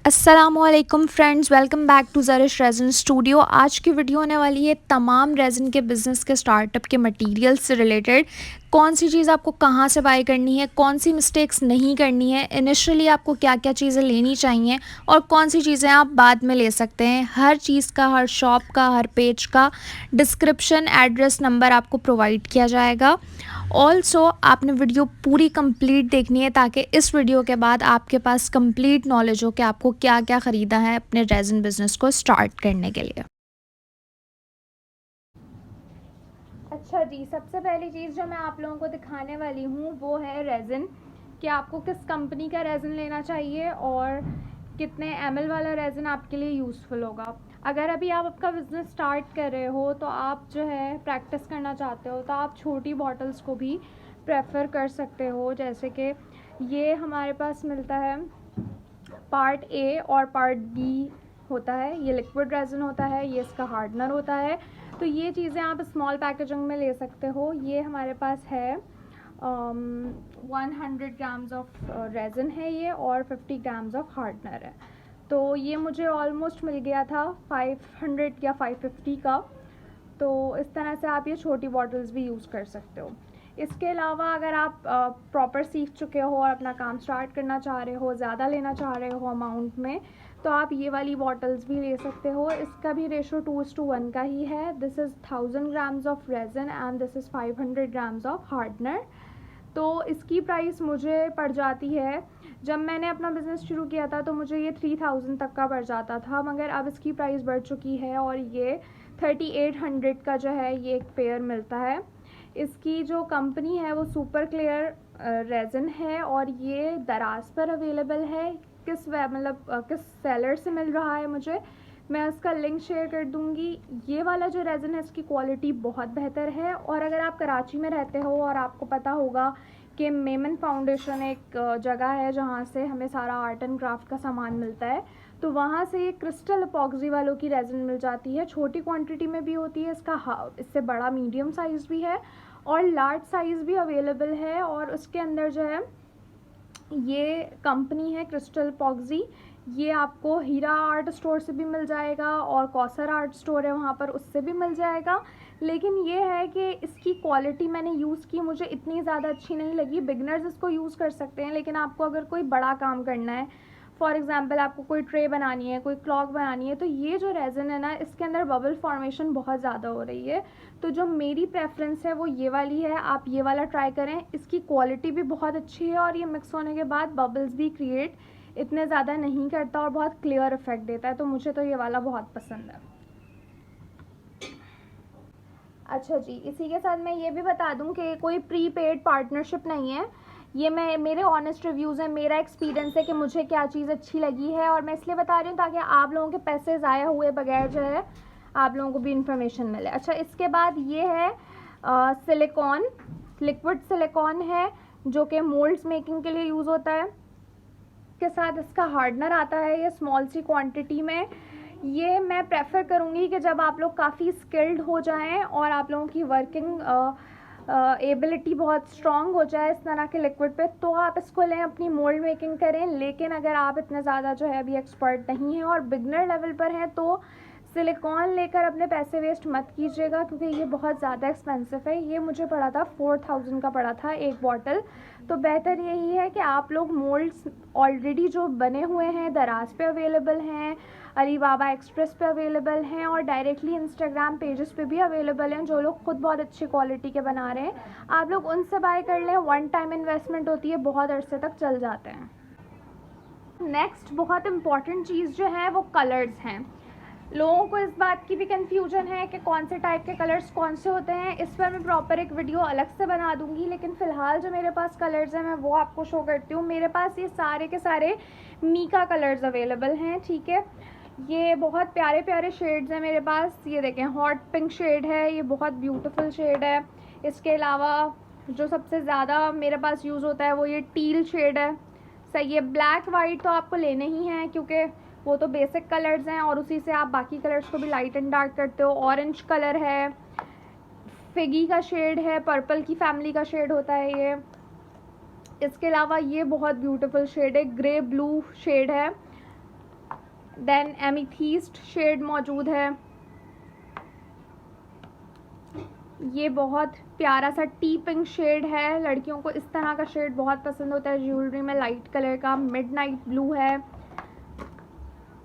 अस्सलामुअलैकुम friends, welcome back to Zarish resin studio. आज की वीडियो होने वाली है तमाम रेज़न के बिज़नेस के स्टार्टअप के मटेरियल से रिलेटेड। कौन सी चीज़ आपको कहाँ से बाय करनी है, कौन सी मिस्टेक्स नहीं करनी है, इनिशियली आपको क्या क्या चीज़ें लेनी चाहिए और कौन सी चीज़ें आप बाद में ले सकते हैं। हर चीज़ का, हर शॉप का, हर पेज का डिस्क्रिप्शन, एड्रेस, नंबर आपको प्रोवाइड किया जाएगा। ऑल्सो आपने वीडियो पूरी कंप्लीट देखनी है ताकि इस वीडियो के बाद आपके पास कंप्लीट नॉलेज हो कि आपको क्या क्या ख़रीदा है अपने रेज़न बिज़नेस को स्टार्ट करने के लिए। अच्छा जी, सबसे पहली चीज़ जो मैं आप लोगों को दिखाने वाली हूँ वो है रेज़न, कि आपको किस कंपनी का रेज़न लेना चाहिए और कितने ml वाला रेज़न आपके लिए यूज़फुल होगा। अगर अभी आप आपका बिज़नेस स्टार्ट कर रहे हो तो आप जो है प्रैक्टिस करना चाहते हो तो आप छोटी बॉटल्स को भी प्रेफर कर सकते हो। जैसे कि ये हमारे पास मिलता है पार्ट ए और पार्ट बी होता है। ये लिक्विड रेज़न होता है, ये इसका हार्डनर होता है। तो ये चीज़ें आप स्मॉल पैकेजिंग में ले सकते हो। ये हमारे पास है 100 ग्राम्स ऑफ रेज़न है ये, और 50 ग्राम्स ऑफ हार्डनर है। तो ये मुझे ऑलमोस्ट मिल गया था 500 या 550 का। तो इस तरह से आप ये छोटी बॉटल्स भी यूज़ कर सकते हो। इसके अलावा अगर आप प्रॉपर सीख चुके हो और अपना काम स्टार्ट करना चाह रहे हो, ज़्यादा लेना चाह रहे हो अमाउंट में, तो आप ये वाली बॉटल्स भी ले सकते हो। इसका भी रेशो 2:1 का ही है। This is 1000 grams of resin and this is 500 grams of hardener. तो इसकी प्राइस मुझे पड़ जाती है, जब मैंने अपना बिज़नेस शुरू किया था तो मुझे ये 3000 तक का पड़ जाता था, मगर अब इसकी प्राइस बढ़ चुकी है और ये 3800 का जो है ये एक पेयर मिलता है। इसकी जो कंपनी है वो सुपर क्लियर रेज़न है और ये दराज पर अवेलेबल है। किस सेलर से मिल रहा है मुझे, मैं उसका लिंक शेयर कर दूंगी। ये वाला जो रेज़न है इसकी क्वालिटी बहुत बेहतर है। और अगर आप कराची में रहते हो और आपको पता होगा कि मेमन फाउंडेशन एक जगह है जहाँ से हमें सारा आर्ट एंड क्राफ्ट का सामान मिलता है, तो वहाँ से ये क्रिस्टल एपॉक्सी वालों की रेज़न मिल जाती है। छोटी क्वांटिटी में भी होती है, इससे बड़ा मीडियम साइज़ भी है और लार्ज साइज़ भी अवेलेबल है। और उसके अंदर जो है ये कंपनी है क्रिस्टल एपॉक्सी, ये आपको हीरा आर्ट स्टोर से भी मिल जाएगा और कौसर आर्ट स्टोर है वहाँ पर, उससे भी मिल जाएगा। लेकिन ये है कि इसकी क्वालिटी मैंने यूज़ की, मुझे इतनी ज़्यादा अच्छी नहीं लगी। बिगनर्स इसको यूज़ कर सकते हैं, लेकिन आपको अगर कोई बड़ा काम करना है, फॉर एग्ज़ाम्पल आपको कोई ट्रे बनानी है, कोई क्लॉक बनानी है, तो ये जो रेज़न है ना, इसके अंदर बबल फॉर्मेशन बहुत ज़्यादा हो रही है। तो जो मेरी प्रेफरेंस है वो ये वाली है, आप ये वाला ट्राई करें। इसकी क्वालिटी भी बहुत अच्छी है और ये मिक्स होने के बाद बबल्स भी क्रिएट इतने ज़्यादा नहीं करता और बहुत क्लियर इफेक्ट देता है। तो मुझे तो ये वाला बहुत पसंद है। अच्छा जी, इसी के साथ मैं ये भी बता दूं कि कोई प्री पेड पार्टनरशिप नहीं है। ये मेरे ऑनेस्ट रिव्यूज़ हैं, मेरा एक्सपीरियंस है कि मुझे क्या चीज़ अच्छी लगी है, और मैं इसलिए बता रही हूँ ताकि आप लोगों के पैसे ज़ाया हुए बगैर जो है आप लोगों को भी इंफॉर्मेशन मिले। अच्छा, इसके बाद ये है सिलिकॉन, लिक्विड सिलिकॉन है जो कि मोल्ड्स मेकिंग के लिए यूज़ होता है। के साथ इसका हार्डनर आता है, ये स्मॉल सी क्वांटिटी में। ये मैं प्रेफर करूँगी कि जब आप लोग काफ़ी स्किल्ड हो जाएं और आप लोगों की वर्किंग एबिलिटी बहुत स्ट्रॉन्ग हो जाए इस तरह के लिक्विड पे, तो आप इसको लें, अपनी मोल्ड मेकिंग करें। लेकिन अगर आप इतने ज़्यादा जो है अभी एक्सपर्ट नहीं हैं और बिगनर लेवल पर हैं, तो सिलिकॉन लेकर अपने पैसे वेस्ट मत कीजिएगा, क्योंकि ये बहुत ज़्यादा एक्सपेंसिव है। ये मुझे पड़ा था 4000 का पड़ा था एक बॉटल। तो बेहतर यही है कि आप लोग मोल्ड्स ऑलरेडी जो बने हुए हैं दराज पे अवेलेबल हैं, अली बाबा एक्सप्रेस पे अवेलेबल हैं और डायरेक्टली इंस्टाग्राम पेजेस पे भी अवेलेबल हैं, जो लोग खुद बहुत अच्छी क्वालिटी के बना रहे हैं, आप लोग उनसे बाय कर लें। वन टाइम इन्वेस्टमेंट होती है, बहुत अरसे तक चल जाते हैं। नेक्स्ट बहुत इंपॉर्टेंट चीज़ जो है वो कलर्स हैं। लोगों को इस बात की भी कन्फ्यूजन है कि कौन से टाइप के कलर्स कौन से होते हैं। इस पर मैं प्रॉपर एक वीडियो अलग से बना दूंगी, लेकिन फ़िलहाल जो मेरे पास कलर्स हैं मैं वो आपको शो करती हूँ। मेरे पास ये सारे के सारे मीका कलर्स अवेलेबल हैं, ठीक है। ये बहुत प्यारे प्यारे शेड्स हैं मेरे पास। ये देखें, हॉट पिंक शेड है, ये बहुत ब्यूटीफुल शेड है। इसके अलावा जो सबसे ज़्यादा मेरे पास यूज़ होता है वो ये टील शेड है। सही है, ब्लैक वाइट तो आपको लेने ही हैं क्योंकि वो तो बेसिक कलर्स हैं और उसी से आप बाकी कलर्स को भी लाइट एंड डार्क करते हो। ऑरेंज कलर है, फिगी का शेड है, पर्पल की फैमिली का शेड होता है ये। इसके अलावा ये बहुत ब्यूटीफुल शेड है, ग्रे ब्लू शेड है। देन एमीथीस्ट शेड मौजूद है, ये बहुत प्यारा सा टी पिंक शेड है, लड़कियों को इस तरह का शेड बहुत पसंद होता है ज्वेलरी में, लाइट कलर का। मिडनाइट ब्लू है,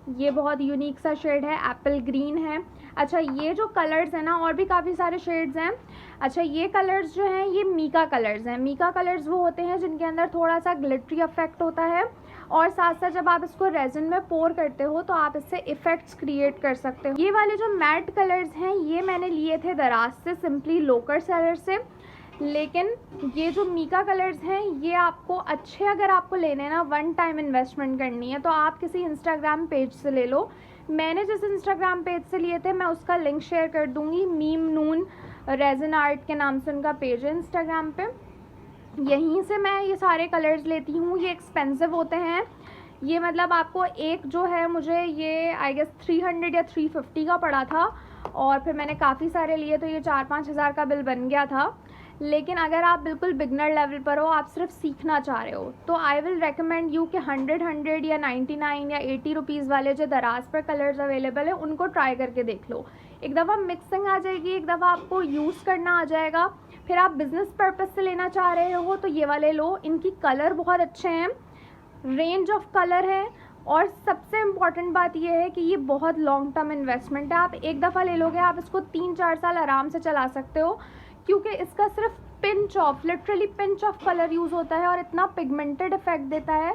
ये बहुत यूनिक सा शेड है। एप्पल ग्रीन है। अच्छा, ये जो कलर्स हैं ना, और भी काफ़ी सारे शेड्स हैं। अच्छा, ये कलर्स जो हैं ये मीका कलर्स हैं। मीका कलर्स वो होते हैं जिनके अंदर थोड़ा सा ग्लिटरी इफेक्ट होता है, और साथ साथ जब आप इसको रेजिन में पोर करते हो तो आप इससे इफ़ेक्ट्स क्रिएट कर सकते हो। ये वाले जो मैट कलर्स हैं ये मैंने लिए थे दराज से, सिंपली लोकर सेलर से। लेकिन ये जो मीका कलर्स हैं ये आपको अच्छे, अगर आपको लेने ना वन टाइम इन्वेस्टमेंट करनी है तो आप किसी इंस्टाग्राम पेज से ले लो। मैंने जिस इंस्टाग्राम पेज से लिए थे मैं उसका लिंक शेयर कर दूँगी, मीम नून रेजिन आर्ट के नाम से उनका पेज है इंस्टाग्राम पे। यहीं से मैं ये सारे कलर्स लेती हूँ। ये एक्सपेंसिव होते हैं, ये मतलब आपको एक जो है, मुझे ये आई गेस 300 या 350 का पड़ा था, और फिर मैंने काफ़ी सारे लिए तो ये 4-5 हज़ार का बिल बन गया था। लेकिन अगर आप बिल्कुल बिगनर लेवल पर हो, आप सिर्फ सीखना चाह रहे हो, तो आई विल रेकमेंड यू कि 100 या 99 या 80 रुपीज़ वाले जो दराज पर कलर्स अवेलेबल है उनको ट्राई करके देख लो। एक दफ़ा मिक्सिंग आ जाएगी, एक दफ़ा आपको यूज़ करना आ जाएगा। फिर आप बिज़नेस पर्पज़ से लेना चाह रहे हो तो ये वाले लो, इनकी कलर बहुत अच्छे हैं, रेंज ऑफ कलर है, और सबसे इम्पॉर्टेंट बात यह है कि ये बहुत लॉन्ग टर्म इन्वेस्टमेंट है। आप एक दफ़ा ले लोगे, आप इसको 3-4 साल आराम से चला सकते हो, क्योंकि इसका सिर्फ pinch of, literally pinch of colour use होता है और इतना पिगमेंटेड इफेक्ट देता है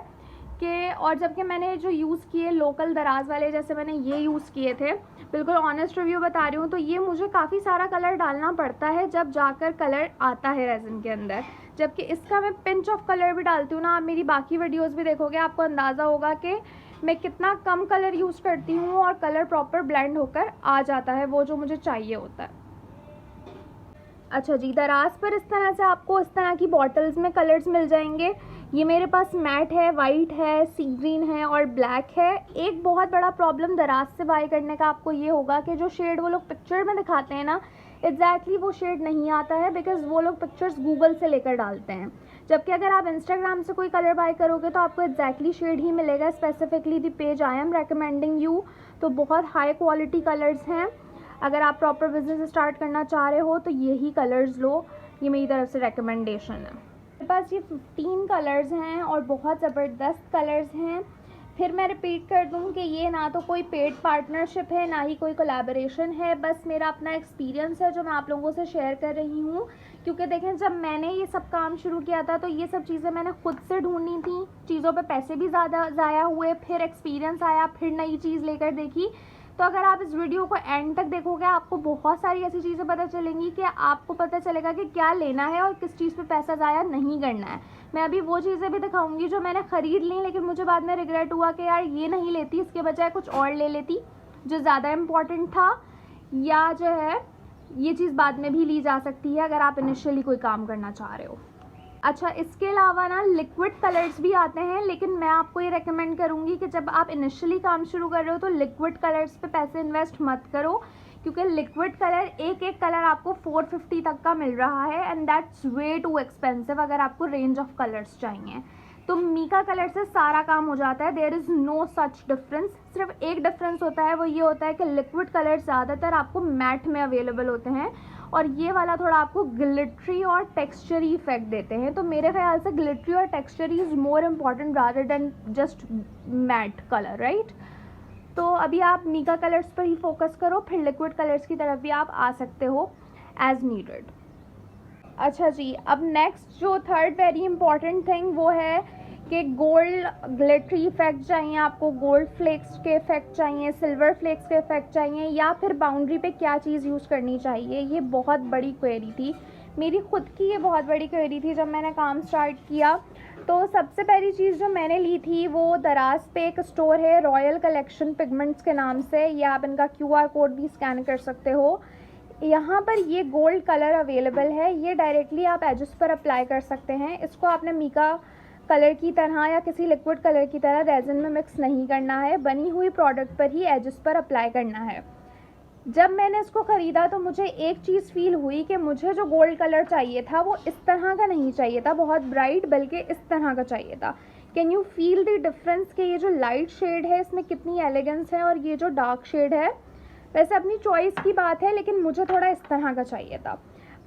कि, और जबकि मैंने जो यूज़ किए लोकल दराज वाले, जैसे मैंने ये यूज़ किए थे, बिल्कुल ऑनेस्ट रिव्यू बता रही हूँ, तो ये मुझे काफ़ी सारा कलर डालना पड़ता है जब जाकर कलर आता है रेजिन के अंदर। जबकि इसका मैं पिंच ऑफ कलर भी डालती हूँ ना, आप मेरी बाकी वीडियोस भी देखोगे आपको अंदाज़ा होगा कि मैं कितना कम कलर यूज़ करती हूँ और कलर प्रॉपर ब्लेंड होकर आ जाता है, वो जो मुझे चाहिए होता है। अच्छा जी, दराज पर इस तरह से आपको इस तरह की बॉटल्स में कलर्स मिल जाएंगे। ये मेरे पास मैट है, वाइट है, सी ग्रीन है और ब्लैक है। एक बहुत बड़ा प्रॉब्लम दराज से बाय करने का आपको ये होगा कि जो शेड वो लोग पिक्चर में दिखाते हैं ना, एग्जैक्टली वो शेड नहीं आता है, बिकॉज वो लोग पिक्चर्स गूगल से लेकर डालते हैं। जबकि अगर आप इंस्टाग्राम से कोई कलर बाय करोगे तो आपको एग्जैक्टली शेड ही मिलेगा। Specifically the page I am recommending you, तो बहुत हाई क्वालिटी कलर्स हैं। अगर आप प्रॉपर बिजनेस स्टार्ट करना चाह रहे हो तो यही कलर्स लो, ये मेरी तरफ से रिकमेंडेशन है। मेरे पास ये 15 कलर्स हैं और बहुत ज़बरदस्त कलर्स हैं। फिर मैं रिपीट कर दूं कि ये ना तो कोई पेड पार्टनरशिप है, ना ही कोई कोलैबोरेशन है, बस मेरा अपना एक्सपीरियंस है जो मैं आप लोगों से शेयर कर रही हूँ। क्योंकि देखें, जब मैंने ये सब काम शुरू किया था तो ये सब चीज़ें मैंने खुद से ढूंढनी थी, चीज़ों पे पैसे भी ज़्यादा ज़ाया हुए, फिर एक्सपीरियंस आया, फिर नई चीज़ लेकर देखी। तो अगर आप इस वीडियो को एंड तक देखोगे आपको बहुत सारी ऐसी चीज़ें पता चलेंगी कि आपको पता चलेगा कि क्या लेना है और किस चीज़ पे पैसा ज़ाया नहीं करना है। मैं अभी वो चीज़ें भी दिखाऊंगी जो मैंने ख़रीद ली लेकिन मुझे बाद में रिग्रेट हुआ कि यार ये नहीं लेती, इसके बजाय कुछ और ले लेती जो ज़्यादा इम्पॉर्टेंट था, या जो है ये चीज़ बाद में भी ली जा सकती है अगर आप इनिशियली कोई काम करना चाह रहे हो। अच्छा, इसके अलावा ना लिक्विड कलर्स भी आते हैं, लेकिन मैं आपको ये रेकमेंड करूँगी कि जब आप इनिशियली काम शुरू कर रहे हो तो लिक्विड कलर्स पे पैसे इन्वेस्ट मत करो, क्योंकि लिक्विड कलर एक कलर आपको 450 तक का मिल रहा है, and that's way too expensive अगर आपको रेंज ऑफ कलर्स चाहिए। तो मीका कलर से सारा काम हो जाता है, there is no such difference. सिर्फ एक डिफरेंस होता है, वो ये होता है कि लिक्विड कलर ज़्यादातर आपको मैट में अवेलेबल होते हैं और ये वाला थोड़ा आपको ग्लिटरी और टेक्सचरी इफेक्ट देते हैं। तो मेरे ख्याल से ग्लिटरी और textury is more important rather than just matte colour, right. तो अभी आप मीका कलर्स पर ही फोकस करो, फिर लिक्विड कलर्स की तरफ भी आप आ सकते हो एज नीडेड। अच्छा जी, अब नेक्स्ट जो थर्ड वेरी इंपॉर्टेंट थिंग वो है कि गोल्ड ग्लिटरी इफेक्ट चाहिए आपको, गोल्ड फ्लेक्स के इफेक्ट चाहिए, सिल्वर फ्लेक्स के इफेक्ट चाहिए, या फिर बाउंड्री पे क्या चीज़ यूज़ करनी चाहिए। ये बहुत बड़ी क्वेरी थी मेरी खुद की, ये बहुत बड़ी क्वेरी थी जब मैंने काम स्टार्ट किया। तो सबसे पहली चीज़ जो मैंने ली थी वो दराज पे एक स्टोर है रॉयल कलेक्शन पिगमेंट्स के नाम से, या आप इनका QR कोड भी स्कैन कर सकते हो। यहाँ पर ये गोल्ड कलर अवेलेबल है, ये डायरेक्टली आप एजेस पर अप्लाई कर सकते हैं। इसको आपने मीका कलर की तरह या किसी लिक्विड कलर की तरह रेजिन में मिक्स नहीं करना है, बनी हुई प्रोडक्ट पर ही एजेस पर अप्लाई करना है। जब मैंने इसको ख़रीदा तो मुझे एक चीज़ फील हुई कि मुझे जो गोल्ड कलर चाहिए था वो इस तरह का नहीं चाहिए था बहुत ब्राइट, बल्कि इस तरह का चाहिए था, can you feel the difference कि ये जो लाइट शेड है इसमें कितनी एलिगेंस है और ये जो डार्क शेड है, वैसे अपनी चॉइस की बात है, लेकिन मुझे थोड़ा इस तरह का चाहिए था।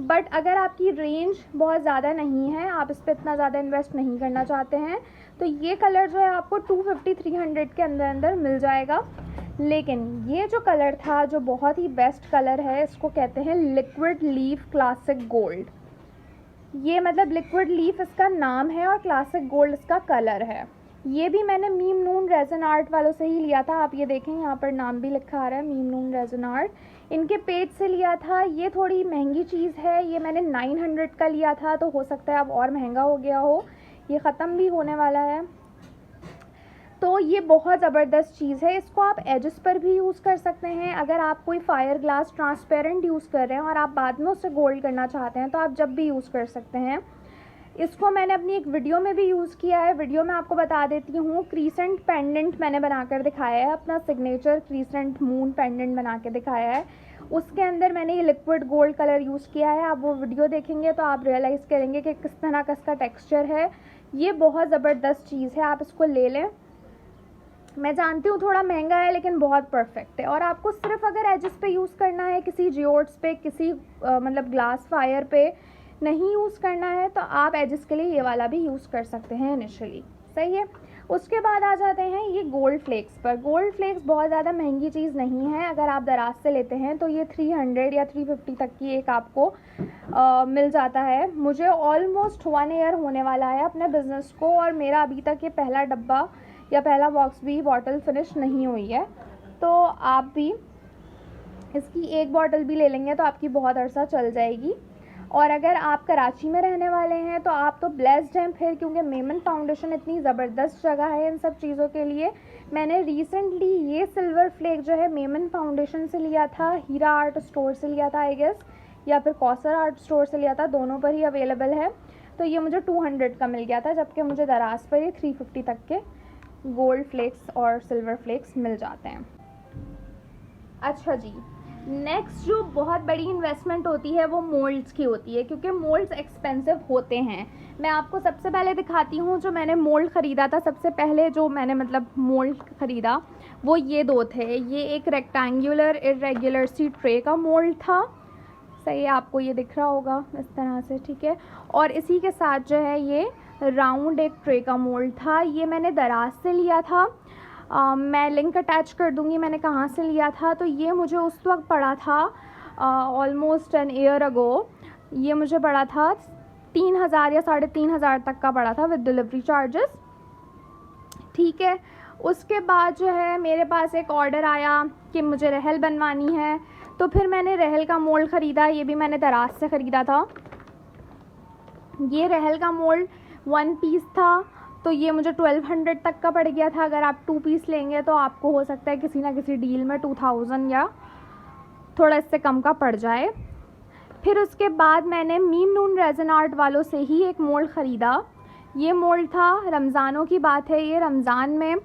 बट अगर आपकी रेंज बहुत ज़्यादा नहीं है, आप इस पर इतना ज़्यादा इन्वेस्ट नहीं करना चाहते हैं, तो ये कलर जो है आपको 250-300 के अंदर अंदर मिल जाएगा। लेकिन ये जो कलर था, जो बहुत ही बेस्ट कलर है, इसको कहते हैं लिक्विड लीफ क्लासिक गोल्ड। ये मतलब लिक्विड लीफ इसका नाम है और क्लासिक गोल्ड इसका कलर है। ये भी मैंने मीम नून रेजन आर्ट वालों से ही लिया था। आप ये देखें, यहाँ पर नाम भी लिखा आ रहा है, मीम नून रेजन आर्ट। इनके पेज से लिया था। ये थोड़ी महंगी चीज़ है, ये मैंने 900 का लिया था, तो हो सकता है अब और महंगा हो गया हो। ये ख़त्म भी होने वाला है। तो ये बहुत ज़बरदस्त चीज़ है। इसको आप एजेस पर भी यूज़ कर सकते हैं। अगर आप कोई फायर ग्लास ट्रांसपेरेंट यूज़ कर रहे हैं और आप बाद में उससे गोल्ड करना चाहते हैं, तो आप जब भी यूज़ कर सकते हैं। इसको मैंने अपनी एक वीडियो में भी यूज़ किया है। वीडियो में आपको बता देती हूँ। क्रीसेंट पेंडेंट मैंने बनाकर दिखाया है, अपना सिग्नेचर क्रीसेंट मून पेंडेंट बना के दिखाया है। उसके अंदर मैंने ये लिक्विड गोल्ड कलर यूज़ किया है। आप वो वीडियो देखेंगे तो आप रियलाइज़ करेंगे कि किस तरह का इसका टेक्स्चर है। ये बहुत ज़बरदस्त चीज़ है, आप इसको ले लें। मैं जानती हूँ थोड़ा महंगा है, लेकिन बहुत परफेक्ट है। और आपको सिर्फ अगर एजेस पे यूज़ करना है, किसी जियोट्स पे, किसी मतलब ग्लास फायर पे नहीं यूज़ करना है, तो आप एजेस के लिए ये वाला भी यूज़ कर सकते हैं इनिशियली। सही है। उसके बाद आ जाते हैं ये गोल्ड फ्लेक्स पर। गोल्ड फ्लेक्स बहुत ज़्यादा महंगी चीज़ नहीं है। अगर आप दराज से लेते हैं तो ये 300 या 350 तक की एक आपको मिल जाता है। मुझे ऑलमोस्ट 1 ईयर होने वाला है अपने बिज़नेस को, और मेरा अभी तक ये पहला डब्बा या पहला बॉक्स भी बॉटल फिनिश नहीं हुई है। तो आप भी इसकी एक बॉटल भी ले लेंगे तो आपकी बहुत अरसा चल जाएगी। और अगर आप कराची में रहने वाले हैं तो आप तो ब्लेस्ड हैं फिर, क्योंकि मेमन फाउंडेशन इतनी ज़बरदस्त जगह है इन सब चीज़ों के लिए। मैंने रिसेंटली ये सिल्वर फ्लेक जो है मेमन फाउंडेशन से लिया था, हीरा आर्ट स्टोर से लिया था आई गेस, या फिर कौसर आर्ट स्टोर से लिया था, दोनों पर ही अवेलेबल है। तो ये मुझे 200 का मिल गया था, जबकि मुझे दराज पर ये 350 तक के गोल्ड फ्लेक्स और सिल्वर फ्लेक्स मिल जाते हैं। अच्छा जी, नेक्स्ट जो बहुत बड़ी इन्वेस्टमेंट होती है वो मोल्ड्स की होती है, क्योंकि मोल्ड्स एक्सपेंसिव होते हैं। मैं आपको सबसे पहले दिखाती हूँ जो मैंने मोल्ड ख़रीदा था। सबसे पहले जो मैंने मतलब मोल्ड ख़रीदा वो ये दो थे। ये एक रेक्टेंगुलर इरेगुलर सी ट्रे का मोल्ड था, सही है, आपको ये दिख रहा होगा इस तरह से, ठीक है। और इसी के साथ जो है ये राउंड एक ट्रे का मोल्ड था। ये मैंने दराज से लिया था। मैं लिंक अटैच कर दूंगी मैंने कहाँ से लिया था। तो ये मुझे उस वक्त पड़ा था ऑलमोस्ट एन ईयर अगो। ये मुझे पड़ा था 3000 या 3500 तक का पड़ा था विद डिलीवरी चार्जेस, ठीक है। उसके बाद जो है मेरे पास एक ऑर्डर आया कि मुझे रहल बनवानी है, तो फिर मैंने रहल का मोल्ड ख़रीदा। ये भी मैंने दराज से ख़रीदा था। ये रहल का मोल्ड 1 पीस था, तो ये मुझे 1200 तक का पड़ गया था। अगर आप 2 पीस लेंगे तो आपको हो सकता है किसी ना किसी डील में 2000 या थोड़ा इससे कम का पड़ जाए। फिर उसके बाद मैंने मीम नून रेजन आर्ट वालों से ही एक मोल्ड ख़रीदा। ये मोल्ड था, रमज़ानों की बात है, ये रमज़ान में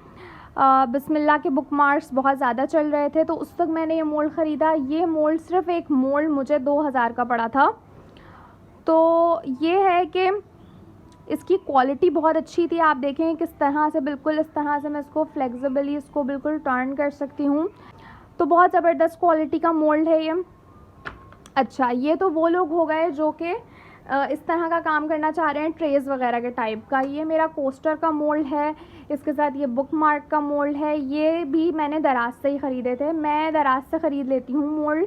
बिस्मिल्लाह के बुक मार्क्स बहुत ज़्यादा चल रहे थे, तो उस तक मैंने ये मोल्ड ख़रीदा। ये मोल्ड सिर्फ़ एक मोल्ड मुझे 2000 का पड़ा था। तो ये है कि इसकी क्वालिटी बहुत अच्छी थी। आप देखें किस तरह से, बिल्कुल इस तरह से मैं इसको फ्लेक्सिबली इसको बिल्कुल टर्न कर सकती हूँ। तो बहुत ज़बरदस्त क्वालिटी का मोल्ड है ये। अच्छा, ये तो वो लोग हो गए जो कि इस तरह का काम करना चाह रहे हैं, ट्रेज़ वगैरह के टाइप का। ये मेरा कोस्टर का मोल्ड है, इसके साथ ये बुक मार्क का मोल्ड है। ये भी मैंने दराज से ही ख़रीदे थे। मैं दराज से ख़रीद लेती हूँ मोल्ड,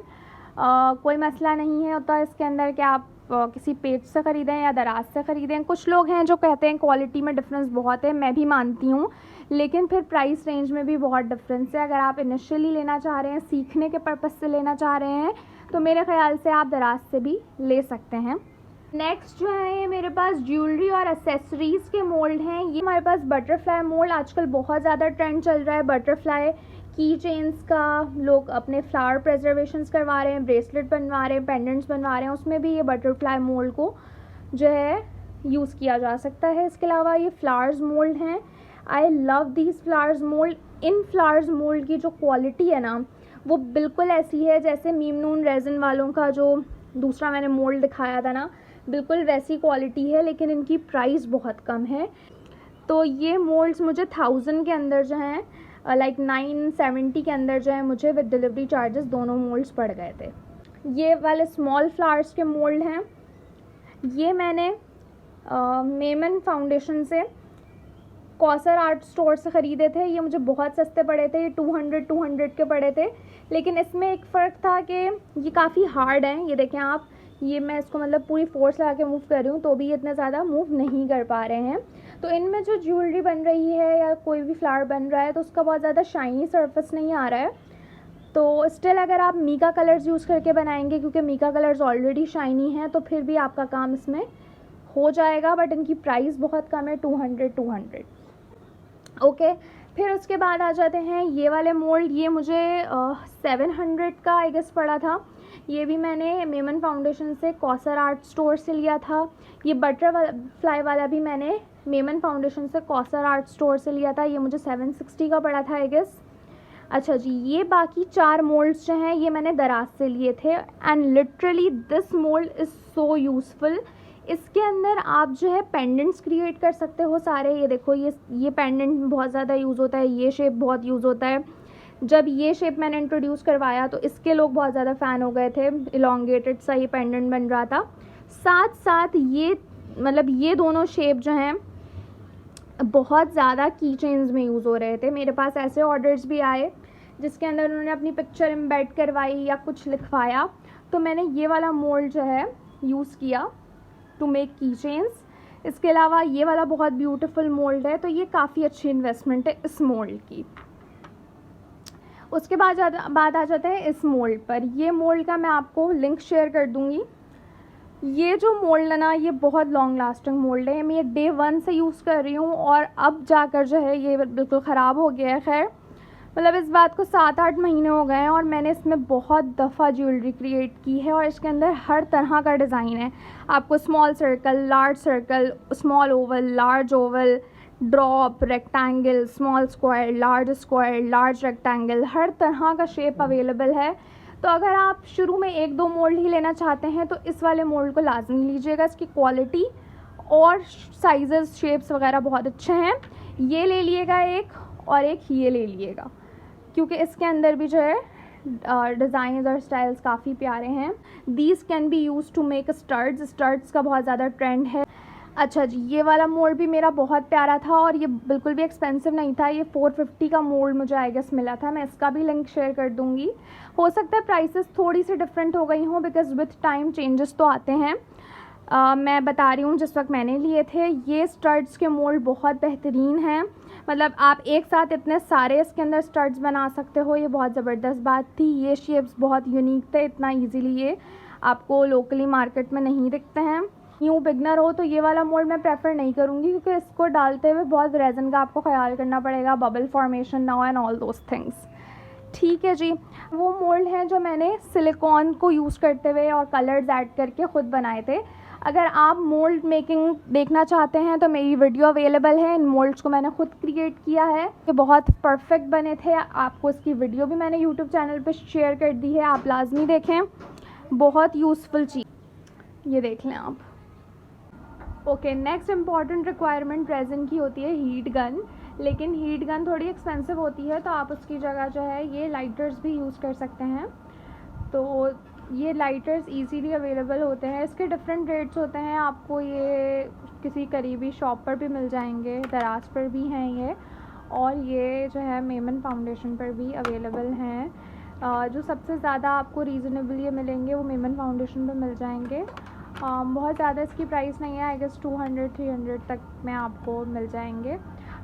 कोई मसला नहीं है होता इसके अंदर कि आप किसी पेज से ख़रीदें या दराज से ख़रीदें। कुछ लोग हैं जो कहते हैं क्वालिटी में डिफरेंस बहुत है, मैं भी मानती हूँ, लेकिन फिर प्राइस रेंज में भी बहुत डिफरेंस है। अगर आप इनिशियली लेना चाह रहे हैं, सीखने के पर्पज़ से लेना चाह रहे हैं, तो मेरे ख़्याल से आप दराज से भी ले सकते हैं। नेक्स्ट जो है ये मेरे पास ज्वेलरी और एसेसरीज़ के मोल्ड हैं। ये हमारे पास बटरफ्लाई मोल्ड आजकल बहुत ज़्यादा ट्रेंड चल रहा है। बटरफ्लाई की चेन्स का लोग अपने फ्लावर प्रेजर्वेशंस करवा रहे हैं, ब्रेसलेट बनवा रहे हैं, पेंडेंट्स बनवा रहे हैं, उसमें भी ये बटरफ्लाई मोल्ड को जो है यूज़ किया जा सकता है। इसके अलावा ये फ्लावर्स मोल्ड हैं। I love these flowers mould. In flowers mould की जो क्वालिटी है ना, वो बिल्कुल ऐसी है जैसे मीम नून रेजन वालों का जो दूसरा मैंने मोल्ड दिखाया था ना, बिल्कुल वैसी क्वालिटी है, लेकिन इनकी प्राइस बहुत कम है। तो ये मोल्ड्स मुझे 1000 के अंदर जो हैं, लाइक 970 के अंदर जो है मुझे विद डिलीवरी चार्जेस दोनों मोल्ड्स पड़ गए थे। ये वाले स्मॉल फ्लावर्स के मोल्ड हैं, ये मैंने मेमन फाउंडेशन से कौसर आर्ट स्टोर से ख़रीदे थे। ये मुझे बहुत सस्ते पड़े थे, ये 200 के पड़े थे। लेकिन इसमें एक फ़र्क था कि ये काफ़ी हार्ड हैं। ये देखें आप, ये मैं इसको मतलब पूरी फोर्स लगा के मूव कर रही हूँ तो भी ये इतना ज़्यादा मूव नहीं कर पा रहे हैं। तो इनमें जो ज्वेलरी बन रही है या कोई भी फ्लावर बन रहा है तो उसका बहुत ज़्यादा शाइनी सरफेस नहीं आ रहा है। तो स्टिल अगर आप मीका कलर्स यूज़ करके बनाएंगे, क्योंकि मीका कलर्स ऑलरेडी शाइनी हैं, तो फिर भी आपका काम इसमें हो जाएगा। बट इनकी प्राइस बहुत कम है, 200। ओके, फिर उसके बाद आ जाते हैं ये वाले मोल्ड। ये मुझे 700 का आई गेस पड़ा था। ये भी मैंने मेमन फाउंडेशन से कौसर आर्ट स्टोर से लिया था। ये बटरफ्लाई वाला भी मैंने मेमन फाउंडेशन से कौसर आर्ट स्टोर से लिया था। ये मुझे 760 का पड़ा था आई गेस। अच्छा जी, ये बाकी 4 मोल्ड्स जो हैं ये मैंने दराज से लिए थे। And literally this mould is so useful. इसके अंदर आप जो है पेंडेंट्स क्रिएट कर सकते हो सारे। ये देखो, ये पेंडेंट बहुत ज़्यादा यूज़ होता है, ये शेप बहुत यूज़ होता है। जब ये शेप मैंने इंट्रोड्यूस करवाया तो इसके लोग बहुत ज़्यादा फ़ैन हो गए थे। इलोंगेटेड सा ये पेंडेंट बन रहा था। साथ साथ ये मतलब ये दोनों शेप जो हैं बहुत ज़्यादा की चेन्स में यूज़ हो रहे थे। मेरे पास ऐसे ऑर्डर्स भी आए जिसके अंदर उन्होंने अपनी पिक्चर एम्बेड करवाई या कुछ लिखवाया, तो मैंने ये वाला मोल्ड जो है यूज़ किया टू मेक की चेन्स। इसके अलावा ये वाला बहुत ब्यूटीफुल मोल्ड है, तो ये काफ़ी अच्छी इन्वेस्टमेंट है इस मोल्ड की। उसके बाद आ जाता है इस मोल्ड पर। ये मोल्ड का मैं आपको लिंक शेयर कर दूँगी। ये जो मोल्ड है ना, ये बहुत लॉन्ग लास्टिंग मोल्ड है। मैं ये डे 1 से यूज़ कर रही हूँ और अब जाकर जो है ये बिल्कुल ख़राब हो गया है। खैर मतलब इस बात को 7-8 महीने हो गए हैं और मैंने इसमें बहुत दफ़ा ज्वेलरी क्रिएट की है और इसके अंदर हर तरह का डिज़ाइन है। आपको small circle, large circle, small oval, large oval, drop, rectangle, small square, large rectangle, हर तरह का शेप अवेलेबल है। तो अगर आप शुरू में 1-2 मोल्ड ही लेना चाहते हैं तो इस वाले मोल्ड को लाजमी लीजिएगा। इसकी क्वालिटी और साइजेस, शेप्स वगैरह बहुत अच्छे हैं। ये ले लिएगा एक, और एक ये ले लिएगा, क्योंकि इसके अंदर भी जो है डिज़ाइन और स्टाइल्स काफ़ी प्यारे हैं। These can be use to make studs का बहुत ज़्यादा ट्रेंड है। अच्छा जी, ये वाला मोल्ड भी मेरा बहुत प्यारा था और ये बिल्कुल भी एक्सपेंसिव नहीं था। ये 450 का मोल्ड मुझे आई गेस मिला था। मैं इसका भी लिंक शेयर कर दूँगी। हो सकता है प्राइसेस थोड़ी सी डिफरेंट हो गई हों, बिकॉज विथ टाइम चेंजेस तो आते हैं। मैं बता रही हूँ जिस वक्त मैंने लिए थे। ये स्टड्स के मोल्ड बहुत बेहतरीन हैं। मतलब आप एक साथ इतने सारे इसके अंदर स्टड्स बना सकते हो, ये बहुत ज़बरदस्त बात थी। ये शेप्स बहुत यूनिक थे, इतना इजीली ये आपको लोकली मार्केट में नहीं दिखते हैं। न्यू बिगनर हो तो ये वाला मोल्ड मैं प्रेफर नहीं करूँगी, क्योंकि इसको डालते हुए बहुत रेजन का आपको ख्याल करना पड़ेगा, बबल फॉर्मेशन ना हो एंड ऑल दोज थिंग्स। ठीक है जी, वो मोल्ड हैं जो मैंने सिलिकॉन को यूज़ करते हुए और कलर्स ऐड करके ख़ुद बनाए थे। अगर आप मोल्ड मेकिंग देखना चाहते हैं तो मेरी वीडियो अवेलेबल है। इन मोल्ड्स को मैंने खुद क्रिएट किया है, ये बहुत परफेक्ट बने थे। आपको इसकी वीडियो भी मैंने यूट्यूब चैनल पे शेयर कर दी है, आप लाजमी देखें, बहुत यूज़फुल चीज़, ये देख लें आप। ओके, नेक्स्ट इम्पॉर्टेंट रिक्वायरमेंट रेज़न की होती है हीट गन। लेकिन हीट गन थोड़ी एक्सपेंसिव होती है, तो आप उसकी जगह जो है ये लाइटर्स भी यूज़ कर सकते हैं। तो ये लाइटर्स इजीली अवेलेबल होते हैं। इसके डिफरेंट रेट्स होते हैं, आपको ये किसी करीबी शॉप पर भी मिल जाएंगे, दराज पर भी हैं ये, और ये जो है मेमन फाउंडेशन पर भी अवेलेबल हैं। जो सबसे ज़्यादा आपको रीज़नेबल ये मिलेंगे वो मेमन फाउंडेशन पर मिल जाएंगे। बहुत ज़्यादा इसकी प्राइस नहीं है, आई गेस 200-300 तक में आपको मिल जाएंगे।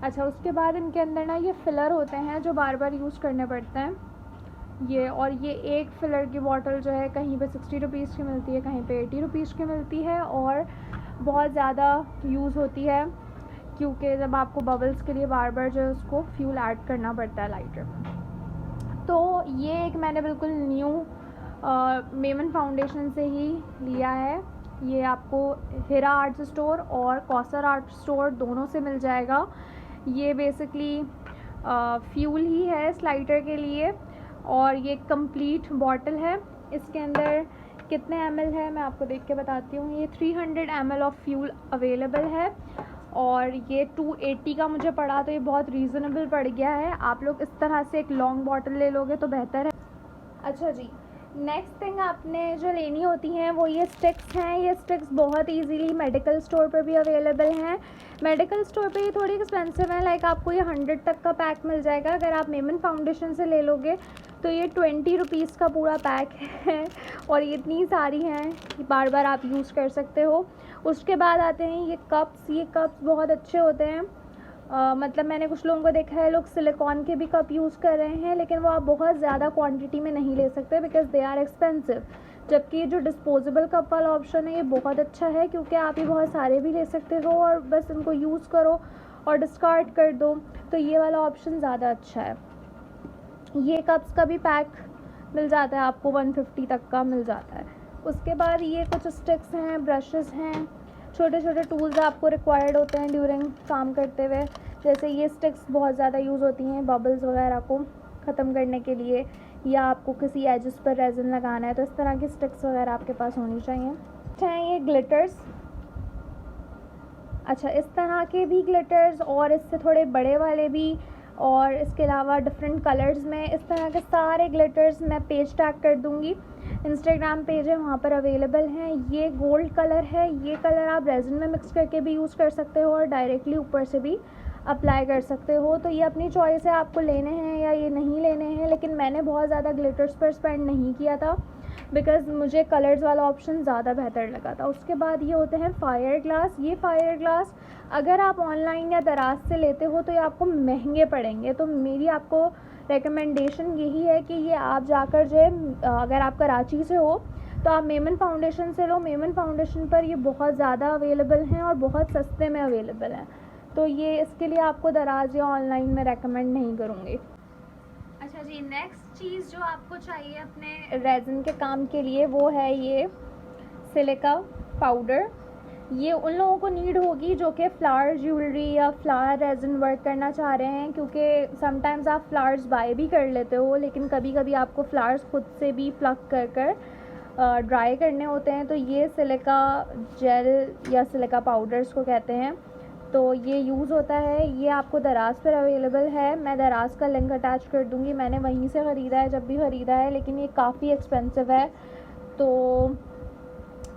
अच्छा, उसके बाद इनके अंदर ना ये फिलर होते हैं जो बार बार यूज़ करने पड़ते हैं ये। और ये एक फिलर की बॉटल जो है कहीं पे 60 रुपीज़ की मिलती है, कहीं पे 80 रुपीज़ की मिलती है, और बहुत ज़्यादा यूज़ होती है क्योंकि जब आपको बबल्स के लिए बार बार जो है उसको फ्यूल ऐड करना पड़ता है लाइटर में। तो ये एक मैंने बिल्कुल न्यू मेमन फाउंडेशन से ही लिया है। ये आपको हीरा आर्ट स्टोर और कौसर आर्ट स्टोर दोनों से मिल जाएगा। ये बेसिकली फ्यूल ही है इस लाइटर के लिए, और ये कंप्लीट बॉटल है। इसके अंदर कितने ml है मैं आपको देख के बताती हूँ। ये 300 ml ऑफ फ्यूल अवेलेबल है, और ये 280 का मुझे पड़ा, तो ये बहुत रीज़नेबल पड़ गया है। आप लोग इस तरह से एक लॉन्ग बॉटल ले लोगे तो बेहतर है। अच्छा जी, नेक्स्ट थिंग आपने जो लेनी होती हैं वो ये स्टिक्स हैं। ये स्टिक्स बहुत इजीली मेडिकल स्टोर पर भी अवेलेबल हैं। मेडिकल स्टोर पे ये थोड़ी एक्सपेंसिव है, लाइक आपको ये 100 तक का पैक मिल जाएगा। अगर आप मेमन फाउंडेशन से ले लोगे तो ये 20 रुपीज़ का पूरा पैक है और ये इतनी सारी हैं कि बार बार आप यूज़ कर सकते हो। उसके बाद आते हैं ये कप्स। ये कप्स बहुत अच्छे होते हैं। मतलब मैंने कुछ लोगों को देखा है, लोग सिलिकॉन के भी कप यूज़ कर रहे हैं, लेकिन वो आप बहुत ज़्यादा क्वांटिटी में नहीं ले सकते बिकॉज़ दे आर एक्सपेंसिव। जबकि जो डिस्पोजेबल कप वाला ऑप्शन है ये बहुत अच्छा है, क्योंकि आप ये बहुत सारे भी ले सकते हो और बस इनको यूज़ करो और डिस्कार्ड कर दो। तो ये वाला ऑप्शन ज़्यादा अच्छा है। ये कप्स का भी पैक मिल जाता है आपको, 150 तक का मिल जाता है। उसके बाद ये कुछ स्टिक्स हैं, ब्रशेस हैं, छोटे छोटे टूल्स आपको रिक्वायर्ड होते हैं ड्यूरिंग काम करते हुए। जैसे ये स्टिक्स बहुत ज़्यादा यूज़ होती हैं बबल्स वगैरह को ख़त्म करने के लिए, या आपको किसी एजेस पर रेज़न लगाना है तो इस तरह की स्टिक्स वगैरह आपके पास होनी चाहिए। अच्छा, ये ग्लिटर्स। अच्छा, इस तरह के भी ग्लिटर्स और इससे थोड़े बड़े वाले भी, और इसके अलावा डिफरेंट कलर्स में इस तरह के सारे ग्लिटर्स मैं पेज टैग कर दूँगी। इंस्टाग्राम पेज है, वहाँ पर अवेलेबल हैं। ये गोल्ड कलर है। ये कलर आप रेज़न में मिक्स करके भी यूज़ कर सकते हो और डायरेक्टली ऊपर से भी अप्लाई कर सकते हो। तो ये अपनी चॉइस है, आपको लेने हैं या ये नहीं लेने हैं। लेकिन मैंने बहुत ज़्यादा ग्लिटर्स पर स्पेंड नहीं किया था बिकॉज़ मुझे कलर्स वाला ऑप्शन ज़्यादा बेहतर लगा था। उसके बाद ये होते हैं फायर ग्लास। ये फायर ग्लास अगर आप ऑनलाइन या दराज से लेते हो तो ये आपको महंगे पड़ेंगे। तो मेरी आपको रिकमेंडेशन यही है कि ये आप जाकर जो है, अगर आप कराची से हो तो आप मेमन फाउंडेशन से लो। मेमन फाउंडेशन पर ये बहुत ज़्यादा अवेलेबल हैं और बहुत सस्ते में अवेलेबल हैं। तो ये इसके लिए आपको दराज या ऑनलाइन में रेकमेंड नहीं करूँगी। अच्छा जी, नेक्स्ट चीज़ जो आपको चाहिए अपने रेज़न के काम के लिए वो है ये सिलिका पाउडर। ये उन लोगों को नीड होगी जो कि फ्लावर ज्वेलरी या फ्लावर रेज़न वर्क करना चाह रहे हैं, क्योंकि समटाइम्स आप फ्लावर्स बाय भी कर लेते हो लेकिन कभी कभी आपको फ्लावर्स खुद से भी प्लक कर कर ड्राई करने होते हैं। तो ये सिलिका जेल या सिलिका पाउडर्स को कहते हैं, तो ये यूज़ होता है। ये आपको दराज पर अवेलेबल है। मैं दराज का लिंक अटैच कर दूँगी। मैंने वहीं से ख़रीदा है जब भी ख़रीदा है, लेकिन ये काफ़ी एक्सपेंसिव है। तो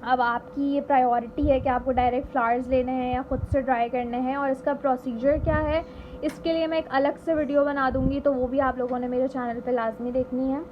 अब आपकी ये प्रायोरिटी है कि आपको डायरेक्ट फ्लावर्स लेने हैं या ख़ुद से ड्राई करने हैं, और इसका प्रोसीजर क्या है इसके लिए मैं एक अलग से वीडियो बना दूँगी, तो वो भी आप लोगों ने मेरे चैनल पे लाजमी देखनी है।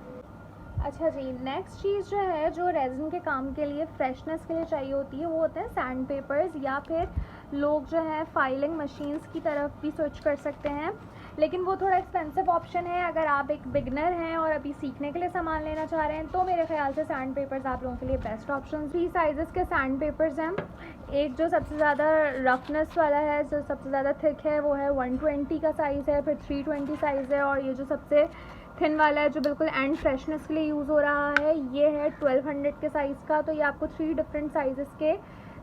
अच्छा जी, नेक्स्ट चीज़ जो है जो रेज़न के काम के लिए फ्रेशनेस के लिए चाहिए होती है वो होते हैं सैंड पेपर्स, या फिर लोग जो है फाइलिंग मशीन्स की तरफ भी स्विच कर सकते हैं, लेकिन वो थोड़ा एक्सपेंसिव ऑप्शन है। अगर आप एक बिगनर हैं और अभी सीखने के लिए सामान लेना चाह रहे हैं तो मेरे ख्याल से सैंड पेपर्स आप लोगों के लिए बेस्ट ऑप्शन। 3 साइज़ेस के सैंड पेपर्स हैं। एक जो सबसे ज़्यादा रफनेस वाला है, जो सबसे ज़्यादा थिक है, वो है 120 का साइज़ है, फिर 320 साइज़ है, और ये जो सबसे थिन वाला है जो बिल्कुल एंड फ्रेशनेस के लिए यूज़ हो रहा है, ये है 1200 के साइज़ का। तो ये आपको 3 डिफरेंट साइज़ेस के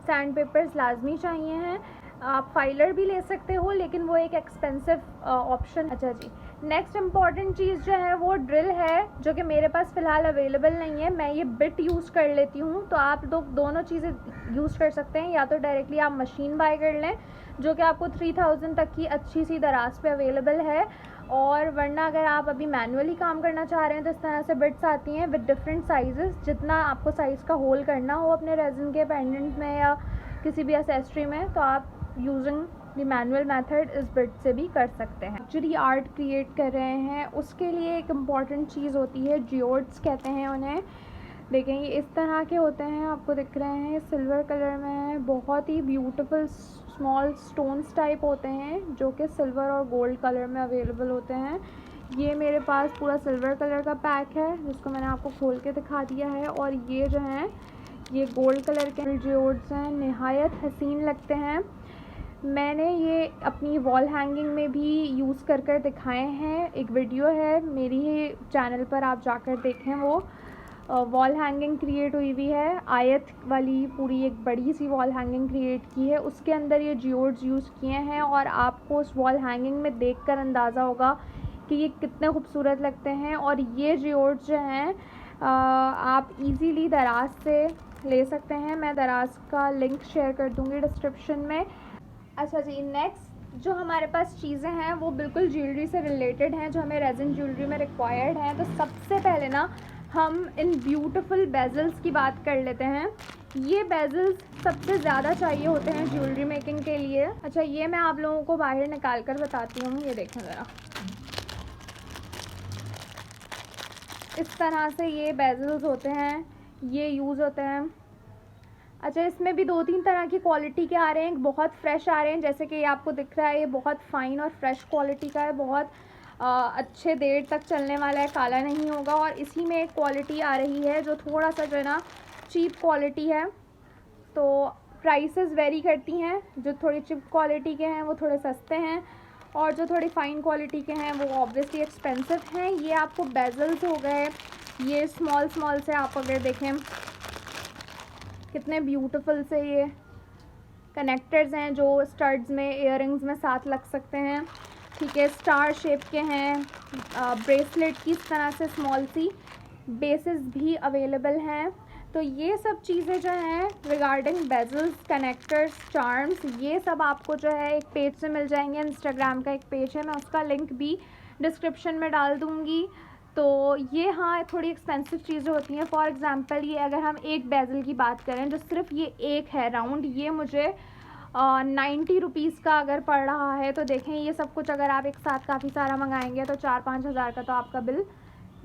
सैंड पेपर्स लाजमी चाहिए हैं। आप फाइलर भी ले सकते हो, लेकिन वो एक एक्सपेंसिव ऑप्शन। अच्छा जी, नेक्स्ट इम्पॉर्टेंट चीज़ जो है वो ड्रिल है, जो कि मेरे पास फ़िलहाल अवेलेबल नहीं है। मैं ये बिट यूज़ कर लेती हूँ, तो आप लोग दोनों चीज़ें यूज़ कर सकते हैं। या तो डायरेक्टली आप मशीन बाय कर लें जो कि आपको 3000 तक की अच्छी सी दराज पे अवेलेबल है, और वरना अगर आप अभी मैनुअली काम करना चाह रहे हैं तो इस तरह से बिट्स आती हैं विद डिफरेंट साइजेस। जितना आपको साइज़ का होल करना हो अपने रेज़न के पेंडेंट में या किसी भी एक्सेसरी में, तो आप यूजिंग द मैनुअल मेथड इस बिट से भी कर सकते हैं। एक्चुअली आर्ट क्रिएट कर रहे हैं उसके लिए एक इम्पॉर्टेंट चीज़ होती है, जियोड्स कहते हैं उन्हें। देखें, ये इस तरह के होते हैं, आपको दिख रहे हैं, सिल्वर कलर में है। बहुत ही ब्यूटीफुल स्मॉल स्टोन्स टाइप होते हैं जो कि सिल्वर और गोल्ड कलर में अवेलेबल होते हैं। ये मेरे पास पूरा सिल्वर कलर का पैक है जिसको मैंने आपको खोल के दिखा दिया है, और ये जो हैं ये गोल्ड कलर के जियोड्स हैं, नहायत हसीन लगते हैं। मैंने ये अपनी वॉल हैंगिंग में भी यूज़ कर कर दिखाए हैं। एक वीडियो है मेरी ही चैनल पर, आप जाकर देखें। वो वॉल हैंगिंग क्रिएट हुई हुई है, आयत वाली पूरी एक बड़ी सी वॉल हैंगिंग क्रिएट की है, उसके अंदर ये जियोड्स यूज़ किए हैं। और आपको उस वॉल हैंगिंग में देखकर अंदाज़ा होगा कि ये कितने खूबसूरत लगते हैं। और ये जियोड्स जो हैं आप इजीली दराज से ले सकते हैं। मैं दराज का लिंक शेयर कर दूँगी डिस्क्रिप्शन में। अच्छा जी, नेक्स्ट जो हमारे पास चीज़ें हैं वो बिल्कुल ज्वेलरी से रिलेटेड हैं, जो हमें रेज़न ज्वेलरी में रिक्वायर्ड हैं। तो सबसे पहले ना हम इन ब्यूटीफुल बेजल्स की बात कर लेते हैं। ये बेजल्स सबसे ज़्यादा चाहिए होते हैं ज्वेलरी मेकिंग के लिए। अच्छा, ये मैं आप लोगों को बाहर निकाल कर बताती हूँ। ये देखें ज़रा, इस तरह से ये बेजल्स होते हैं, ये यूज़ होते हैं। अच्छा, इसमें भी 2-3 तरह की क्वालिटी के आ रहे हैं। बहुत फ्रेश आ रहे हैं, जैसे कि ये आपको दिख रहा है, ये बहुत फ़ाइन और फ्रेश क्वालिटी का है, बहुत अच्छे देर तक चलने वाला है, काला नहीं होगा। और इसी में एक क्वालिटी आ रही है जो थोड़ा सा जो है ना चीप क्वालिटी है, तो प्राइसेस वेरी करती हैं। जो थोड़ी चीप क्वालिटी के हैं वो थोड़े सस्ते हैं, और जो थोड़ी फ़ाइन क्वालिटी के हैं वो ऑब्वियसली एक्सपेंसिव हैं। ये आपको बेजल्स हो गए, ये स्मॉल स्मॉल से आप अगर देखें कितने ब्यूटीफुल से ये कनेक्टर्स हैं जो स्टड्स में, इयररिंग्स में साथ लग सकते हैं। ठीक है, स्टार शेप के हैं, ब्रेसलेट की इस तरह से स्मॉल सी बेसेस भी अवेलेबल हैं। तो ये सब चीज़ें जो हैं रिगार्डिंग बेजल्स, कनेक्टर्स, चार्म्स, ये सब आपको जो है एक पेज से मिल जाएंगे। इंस्टाग्राम का एक पेज है, मैं उसका लिंक भी डिस्क्रिप्शन में डाल दूँगी। तो ये हाँ थोड़ी एक्सपेंसिव चीज़ें होती हैं। फॉर एग्ज़ाम्पल ये अगर हम एक बेजल की बात करें, जो सिर्फ ये एक है राउंड, ये मुझे 90 रुपीज़ का अगर पड़ रहा है। तो देखें, ये सब कुछ अगर आप एक साथ काफ़ी सारा मंगाएंगे तो 4-5 हज़ार का तो आपका बिल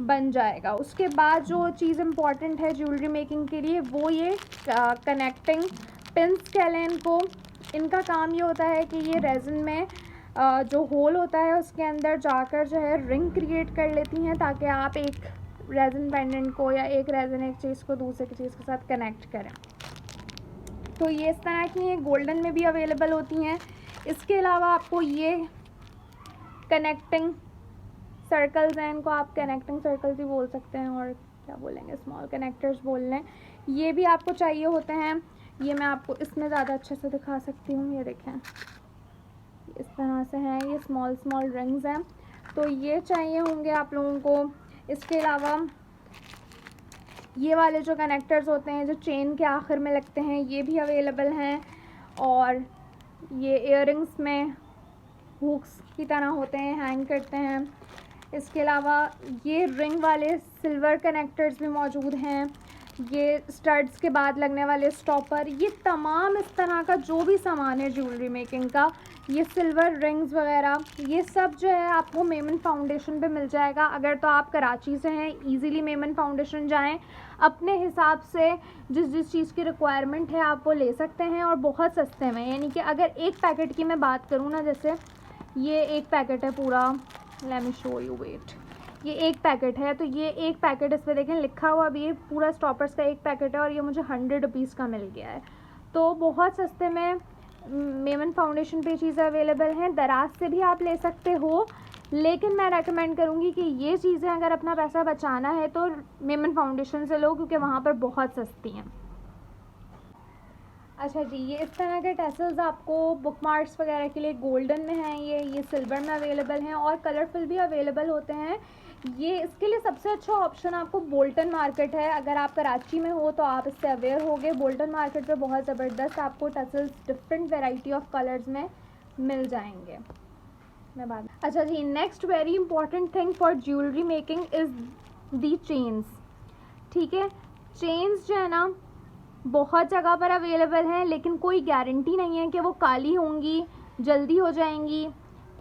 बन जाएगा। उसके बाद जो चीज़ इम्पॉर्टेंट है ज्वेलरी मेकिंग के लिए, वो ये कनेक्टिंग पिन्स कह लें इनको। इनका काम ये होता है कि ये रेज़न में जो होल होता है उसके अंदर जाकर जो है रिंग क्रिएट कर लेती हैं, ताकि आप एक रेज़न पेंडेंट को या एक रेज़न एक चीज़ को दूसरे की चीज़ के साथ कनेक्ट करें। तो ये इस तरह की हैं, गोल्डन में भी अवेलेबल होती हैं। इसके अलावा आपको ये कनेक्टिंग सर्कल्स हैं, इनको आप कनेक्टिंग सर्कल्स भी बोल सकते हैं, और क्या बोलेंगे, स्मॉल कनेक्टर्स बोल लें, ये भी आपको चाहिए होते हैं। ये मैं आपको इसमें ज़्यादा अच्छे से दिखा सकती हूँ। ये देखें, इस तरह से हैं, ये स्मॉल स्मॉल रिंग्स हैं, तो ये चाहिए होंगे आप लोगों को। इसके अलावा ये वाले जो कनेक्टर्स होते हैं जो चेन के आखिर में लगते हैं, ये भी अवेलेबल हैं। और ये इयररिंग्स में हुक्स की तरह होते हैं, हैंग करते हैं। इसके अलावा ये रिंग वाले सिल्वर कनेक्टर्स भी मौजूद हैं। ये स्टड्स के बाद लगने वाले स्टॉपर, ये तमाम इस तरह का जो भी सामान है ज्वेलरी मेकिंग का, ये सिल्वर रिंग्स वगैरह, ये सब जो है आपको मेमन फाउंडेशन पे मिल जाएगा। अगर तो आप कराची से हैं, इजीली मेमन फाउंडेशन जाएं, अपने हिसाब से जिस जिस चीज़ की रिक्वायरमेंट है आप वो ले सकते हैं, और बहुत सस्ते में। यानी कि अगर एक पैकेट की मैं बात करूँ ना, जैसे ये एक पैकेट है पूरा, let me show you, wait, ये एक पैकेट है, तो ये एक पैकेट इस पर देखें लिखा हुआ भी, ये पूरा स्टॉपर्स का एक पैकेट है, और ये मुझे 100 रुपीज़ का मिल गया है। तो बहुत सस्ते में मेमन फाउंडेशन पे चीज़ें अवेलेबल हैं। दराज से भी आप ले सकते हो, लेकिन मैं रेकमेंड करूँगी कि ये चीज़ें अगर अपना पैसा बचाना है तो मेमन फाउंडेशन से लो, क्योंकि वहाँ पर बहुत सस्ती हैं। अच्छा जी, ये इस तरह के टैसल्स आपको बुक मार्क्स वगैरह के लिए गोल्डन में हैं, ये सिल्वर में अवेलेबल हैं, और कलरफुल भी अवेलेबल होते हैं। ये इसके लिए सबसे अच्छा ऑप्शन आपको बोल्टन मार्केट है। अगर आप कराची में हो तो आप इससे अवेयर होगे। बोल्टन मार्केट पे बहुत ज़बरदस्त आपको tassels different variety of colours में मिल जाएंगे। मैं बात, अच्छा जी, next very important thing for jewellery making is the chains. ठीक है, चेन्स जो है ना बहुत जगह पर अवेलेबल हैं, लेकिन कोई गारंटी नहीं है कि वो काली होंगी, जल्दी हो जाएंगी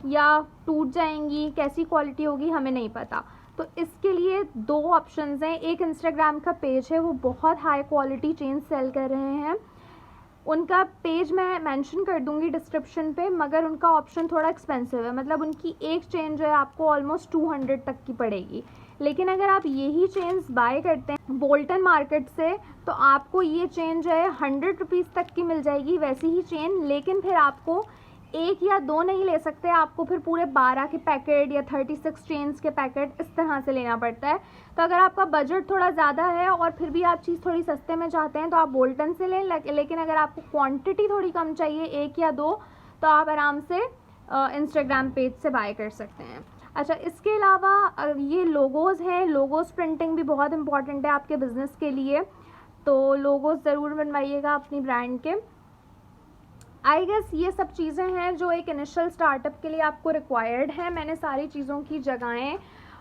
या टूट जाएंगी, कैसी क्वालिटी होगी हमें नहीं पता। तो इसके लिए दो ऑप्शंस हैं। एक इंस्टाग्राम का पेज है, वो बहुत हाई क्वालिटी चेन सेल कर रहे हैं, उनका पेज मैं मेंशन कर दूंगी डिस्क्रिप्शन पे, मगर उनका ऑप्शन थोड़ा एक्सपेंसिव है। मतलब उनकी एक चेन जो है आपको ऑलमोस्ट 200 तक की पड़ेगी। लेकिन अगर आप यही चेन्स बाय करते हैं बोल्टन मार्केट से, तो आपको ये चेन जो है 100 रुपीज़ तक की मिल जाएगी, वैसी ही चेन। लेकिन फिर आपको एक या दो नहीं ले सकते, आपको फिर पूरे 12 के पैकेट या 36 चेन्स के पैकेट इस तरह से लेना पड़ता है। तो अगर आपका बजट थोड़ा ज़्यादा है और फिर भी आप चीज़ थोड़ी सस्ते में चाहते हैं तो आप बोल्टन से लें। लेकिन अगर आपको क्वांटिटी थोड़ी कम चाहिए, एक या दो, तो आप आराम से इंस्टाग्राम पेज से बाय कर सकते हैं। अच्छा, इसके अलावा ये लोगोज़ हैं, लोगोज़ प्रिंटिंग भी बहुत इंपॉर्टेंट है आपके बिज़नेस के लिए, तो लोगोज़ ज़रूर बनवाइएगा अपनी ब्रांड के। आई गेस ये सब चीज़ें हैं जो एक इनिशियल स्टार्टअप के लिए आपको रिक्वायर्ड है। मैंने सारी चीज़ों की जगहें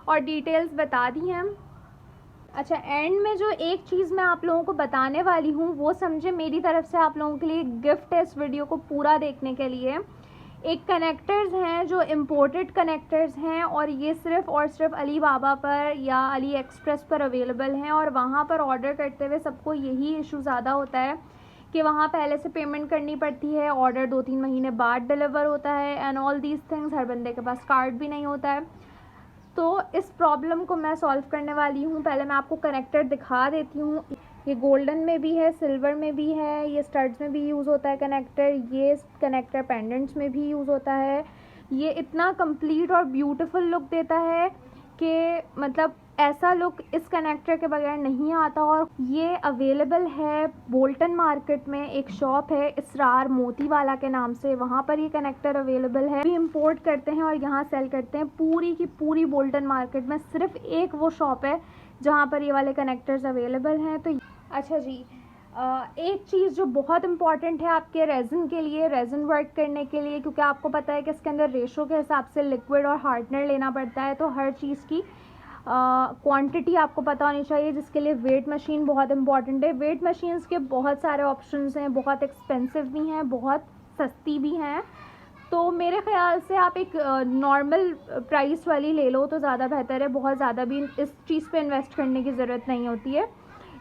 और डिटेल्स बता दी हैं। अच्छा, एंड में जो एक चीज़ मैं आप लोगों को बताने वाली हूँ वो समझे मेरी तरफ से आप लोगों के लिए गिफ्ट है इस वीडियो को पूरा देखने के लिए। एक कनेक्टर्स हैं जो इम्पोर्टेड कनेक्टर्स हैं और ये सिर्फ़ और सिर्फ अली बाबा पर या अली एक्सप्रेस पर अवेलेबल हैं, और वहाँ पर ऑर्डर करते हुए सबको यही इशू ज़्यादा होता है कि वहाँ पहले से पेमेंट करनी पड़ती है, ऑर्डर 2-3 महीने बाद डिलीवर होता है एंड ऑल दीज थिंग्स। हर बंदे के पास कार्ड भी नहीं होता है। तो इस प्रॉब्लम को मैं सॉल्व करने वाली हूँ। पहले मैं आपको कनेक्टर दिखा देती हूँ। ये गोल्डन में भी है, सिल्वर में भी है, ये स्टड्स में भी यूज़ होता है कनेक्टर, ये कनेक्टर पेंडेंट्स में भी यूज़ होता है। ये इतना कंप्लीट और ब्यूटीफुल लुक देता है कि मतलब ऐसा लुक इस कनेक्टर के बगैर नहीं आता। और ये अवेलेबल है बोल्टन मार्केट में, एक शॉप है इसरार मोतीवाला के नाम से, वहाँ पर ये कनेक्टर अवेलेबल है। भी इंपोर्ट करते हैं और यहाँ सेल करते हैं। पूरी की पूरी बोल्टन मार्केट में सिर्फ एक वो शॉप है जहाँ पर ये वाले कनेक्टर्स अवेलेबल हैं। तो अच्छा जी, एक चीज़ जो बहुत इम्पॉर्टेंट है आपके रेज़न के लिए, रेज़न वर्क करने के लिए, क्योंकि आपको पता है कि इसके अंदर रेशो के हिसाब से लिक्विड और हार्डनर लेना पड़ता है, तो हर चीज़ की क्वांटिटी आपको पता होनी चाहिए, जिसके लिए वेट मशीन बहुत इंपॉर्टेंट है। वेट मशीन्स के बहुत सारे ऑप्शंस हैं, बहुत एक्सपेंसिव भी हैं, बहुत सस्ती भी हैं। तो मेरे ख़्याल से आप एक नॉर्मल प्राइस वाली ले लो तो ज़्यादा बेहतर है। बहुत ज़्यादा भी इस चीज़ पे इन्वेस्ट करने की ज़रूरत नहीं होती है।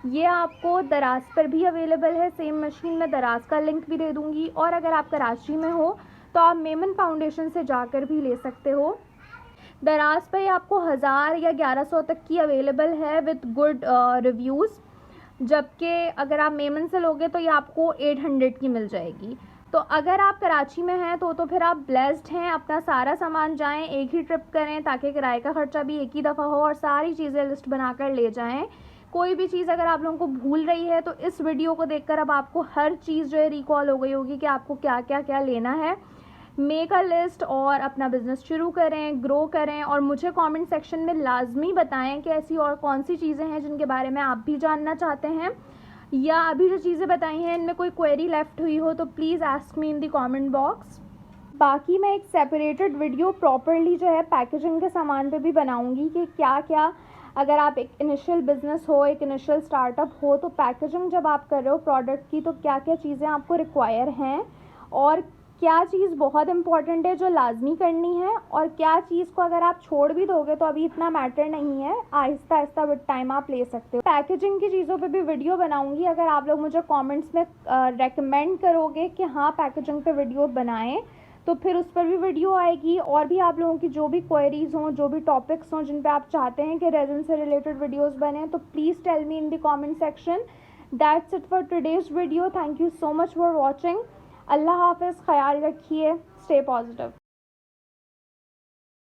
ये आपको दराज पर भी अवेलेबल है, सेम मशीन। मैं दराज का लिंक भी दे दूँगी, और अगर आप कराची में हो तो आप मेमन फाउंडेशन से जाकर भी ले सकते हो। दराज पे आपको 1000 या 1100 तक की अवेलेबल है विद गुड रिव्यूज़, जबकि अगर आप मेमन से लोगे तो ये आपको 800 की मिल जाएगी। तो अगर आप कराची में हैं तो फिर आप ब्लेस्ड हैं। अपना सारा सामान जाएं, एक ही ट्रिप करें ताकि किराए का ख़र्चा भी एक ही दफ़ा हो, और सारी चीज़ें लिस्ट बनाकर ले जाएं। कोई भी चीज़ अगर आप लोगों को भूल रही है तो इस वीडियो को देखकर अब आपको हर चीज़ जो है रिकॉल हो गई होगी कि आपको क्या क्या क्या लेना है। मेक अ लिस्ट और अपना बिज़नेस शुरू करें, ग्रो करें, और मुझे कमेंट सेक्शन में लाजमी बताएं कि ऐसी और कौन सी चीज़ें हैं जिनके बारे में आप भी जानना चाहते हैं, या अभी जो चीज़ें बताई हैं इनमें कोई क्वेरी लेफ़्ट हुई हो तो please ask me in the comment box. बाकी मैं एक सेपरेटेड वीडियो प्रॉपरली जो है पैकेजिंग के सामान पे भी बनाऊंगी कि क्या क्या, अगर आप एक इनिशियल बिज़नेस हो, एक इनिशियल स्टार्टअप हो, तो पैकेजिंग जब आप कर रहे हो प्रोडक्ट की तो क्या क्या चीज़ें आपको रिक्वायर हैं, और क्या चीज़ बहुत इंपॉर्टेंट है जो लाजमी करनी है, और क्या चीज़ को अगर आप छोड़ भी दोगे तो अभी इतना मैटर नहीं है, आहिस्ता आहिस्ता विद टाइम आप ले सकते हो। पैकेजिंग की चीज़ों पे भी वीडियो बनाऊंगी। अगर आप लोग मुझे कमेंट्स में रेकमेंड करोगे कि हाँ पैकेजिंग पे वीडियो बनाएं तो फिर उस पर भी वीडियो आएगी। और भी आप लोगों की जो भी क्वेरीज़ हों, जो भी टॉपिक्स हों जिन पे आप चाहते हैं कि रेज़न से रिलेटेड वीडियोज़ बने, तो please tell me in the comment section. That's it for today's video. Thank you so much for watching. अल्लाह हाफ़िज़, ख्याल रखिए, स्टे पॉजिटिव।